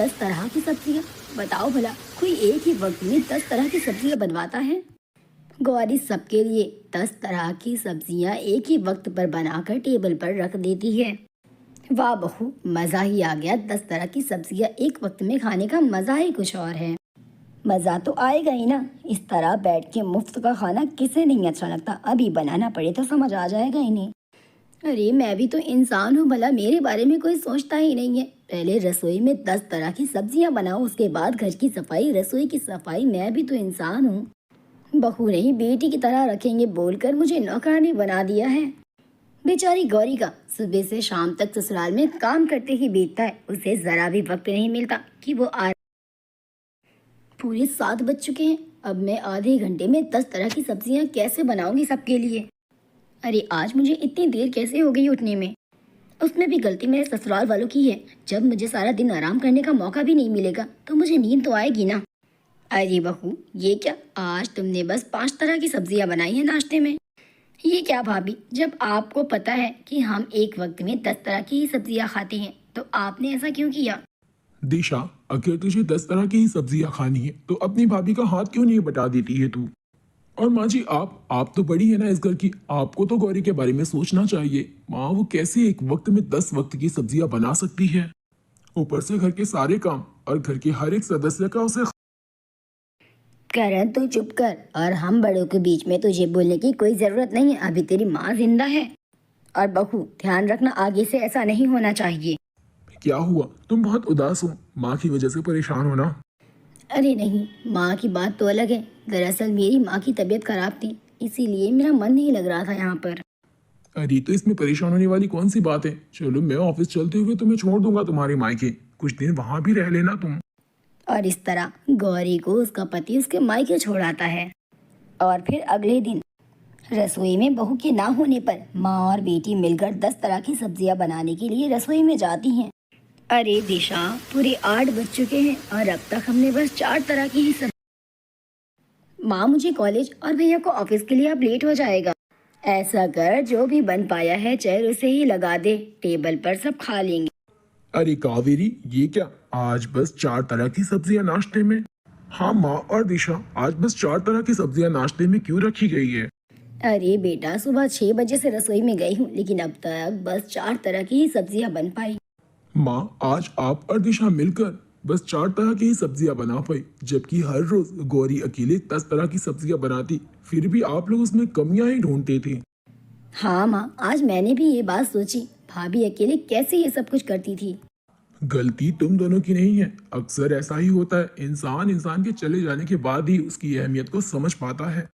10 तरह की सब्जियां। बताओ भला, कोई एक ही वक्त में 10 तरह की सब्जियां बनवाता है? गौरी सबके लिए 10 तरह की सब्जियां एक ही वक्त पर बनाकर टेबल पर रख देती है। वाह बहू, मज़ा ही आ गया। 10 तरह की सब्जियां एक वक्त में खाने का मज़ा ही कुछ और है। मज़ा तो आएगा ही ना। इस तरह बैठ के मुफ्त का खाना किसे नहीं अच्छा लगता। अभी बनाना पड़े तो समझ आ जाएगा इन्हें। अरे मैं भी तो इंसान हूँ, भला मेरे बारे में कोई सोचता ही नहीं है। पहले रसोई में 10 तरह की सब्जियां बनाओ, उसके बाद घर की सफाई, रसोई की सफाई। मैं भी तो इंसान हूँ। बहू नहीं, बेटी की तरह रखेंगे बोलकर मुझे नौकरानी बना दिया है। बेचारी गौरी का सुबह से शाम तक ससुराल में काम करते ही बीतता है। उसे जरा भी वक्त नहीं मिलता कि वो पूरे 7 बज चुके हैं। अब मैं आधे घंटे में 10 तरह की सब्जियां कैसे बनाऊंगी सबके लिए? अरे आज मुझे इतनी देर कैसे हो गई उठने में? उसमें भी गलती मेरे ससुराल वालों की है। जब मुझे सारा दिन आराम करने का मौका भी नहीं मिलेगा तो मुझे नींद तो आएगी ना। अरे बहू, ये क्या, आज तुमने बस 5 तरह की सब्जियां बनाई हैं नाश्ते में? ये क्या भाभी, जब आपको पता है कि हम एक वक्त में 10 तरह की ही सब्जियां खाते हैं तो आपने ऐसा क्यों किया? दिशा, अगर तुझे 10 तरह की ही सब्जियां खानी है तो अपनी भाभी का हाथ क्यों नहीं बटा देती है तू? और माँ जी, आप तो बड़ी है ना इस घर की, आपको तो गौरी के बारे में सोचना चाहिए। माँ, वो कैसे एक वक्त में 10 वक्त की सब्जियां बना सकती है? ऊपर से घर के सारे काम और घर के हर एक सदस्य का उसे। करण तू चुप कर, और हम बड़ों के बीच में तुझे बोलने की कोई जरूरत नहीं है। अभी तेरी माँ जिंदा है। और बहू, ध्यान रखना आगे से ऐसा नहीं होना चाहिए। क्या हुआ, तुम बहुत उदास हो? माँ की वजह से परेशान हो ना? अरे नहीं, माँ की बात तो अलग है। दरअसल मेरी माँ की तबीयत खराब थी, इसीलिए मेरा मन नहीं लग रहा था यहाँ पर। अरे तो इसमें परेशान होने वाली कौन सी बात है? चलो, मैं ऑफिस चलते हुए तुम्हें छोड़ दूंगा तुम्हारे मायके। कुछ दिन वहां भी रह लेना तुम। और इस तरह गौरी को उसका पति उसके मायके छोड़ आता है। और फिर अगले दिन रसोई में बहू के ना होने पर माँ और बेटी मिलकर 10 तरह की सब्जियां बनाने के लिए रसोई में जाती हैं। अरे दिशा, पूरे 8 बज चुके हैं और अब तक हमने बस 4 तरह की ही माँ, मुझे कॉलेज और भैया को ऑफिस के लिए अब लेट हो जाएगा। ऐसा कर, जो भी बन पाया है चेयर उसे ही लगा दे, टेबल पर सब खा लेंगे। अरे कावेरी, ये क्या, आज बस 4 तरह की सब्जियां नाश्ते में? हाँ माँ और दिशा, आज बस 4 तरह की सब्जियां नाश्ते में क्यों रखी गई है? अरे बेटा, सुबह 6 बजे से रसोई में गई हूँ, लेकिन अब तक बस 4 तरह की ही सब्जियां बन पाई। माँ, आज आप और दिशा मिलकर बस 4 तरह की ही सब्जियां बना पाई, जबकि हर रोज गौरी अकेले 10 तरह की सब्जियां बनाती। फिर भी आप लोग उसमें कमियां ही ढूंढते थे। हाँ माँ, आज मैंने भी ये बात सोची, भाभी अकेले कैसे ये सब कुछ करती थी। गलती तुम दोनों की नहीं है। अक्सर ऐसा ही होता है, इंसान इंसान के चले जाने के बाद ही उसकी अहमियत को समझ पाता है।